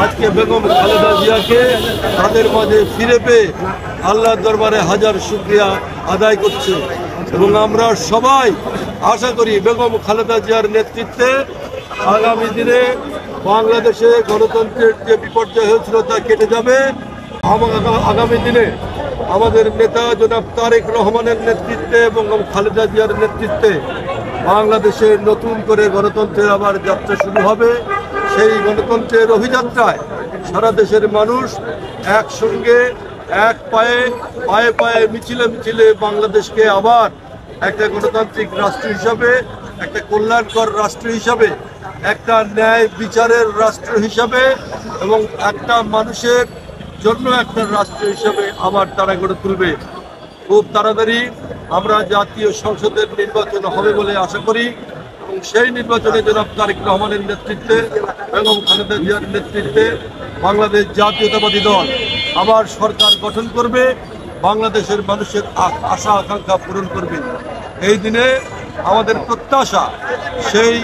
আজকে বেগম খালেদা জিয়াকে তাদের মাঝে ফিরে পেয়ে আল্লাহর দরবারে হাজার শুকরিয়া আদায় করছে এবং আমরা সবাই আশা করি বেগম খালেদা জিয়ার নেতৃত্বে আগামী দিনে বাংলাদেশে গণতন্ত্রের যে বিপর্যয় হয়েছিল তা কেটে যাবে। আগামী দিনে আমাদের নেতা জনাব তারেক রহমানের নেতৃত্বে এবং খালেদা জিয়ার নেতৃত্বে বাংলাদেশে নতুন করে গণতন্ত্রের আবার যাত্রা শুরু হবে। সেই গণতন্ত্রের অভিযাত্রায় সারা দেশের মানুষ একসঙ্গে এক পায়ে পায়ে পায়ে মিছিলে মিছিলে বাংলাদেশকে আবার একটা গণতান্ত্রিক রাষ্ট্র হিসাবে, একটা কল্যাণকর রাষ্ট্র হিসাবে, একটা ন্যায় বিচারের রাষ্ট্র হিসাবে এবং একটা মানুষের জন্য একটা রাষ্ট্র হিসাবে আবার তারা গড়ে তুলবে। খুব তাড়াতাড়ি আমরা জাতীয় সংসদের নির্বাচন হবে বলে আশা করি এবং সেই নির্বাচনে জনাব তারেক রহমানের নেতৃত্বে এবং খালেদা জিয়ার নেতৃত্বে বাংলাদেশ জাতীয়তাবাদী দল আবার সরকার গঠন করবে, বাংলাদেশের মানুষের আশা আকাঙ্ক্ষা পূরণ করবে। এই দিনে আমাদের প্রত্যাশা সেই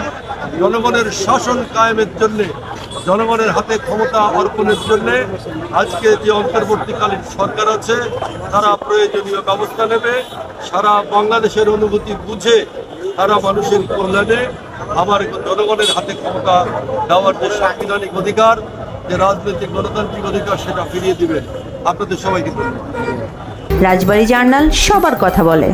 জনগণের শাসন কায়েমের জন্যে, জনগণের হাতে ক্ষমতা অর্পণের জন্যে আজকে যে অন্তর্বর্তীকালীন সরকার আছে তারা প্রয়োজনীয় ব্যবস্থা নেবে। সারা বাংলাদেশের অনুভূতি বুঝে তারা মানুষের কল্যাণে আবার জনগণের হাতে ক্ষমতা দেওয়ার যে সাংবিধানিক অধিকার, যে রাজনৈতিক গণতান্ত্রিক অধিকার সেটা ফিরিয়ে দিবেন। আপনাদের সবাইকে ধন্যবাদ। রাজবাড়ী জার্নাল সবার কথা বলে।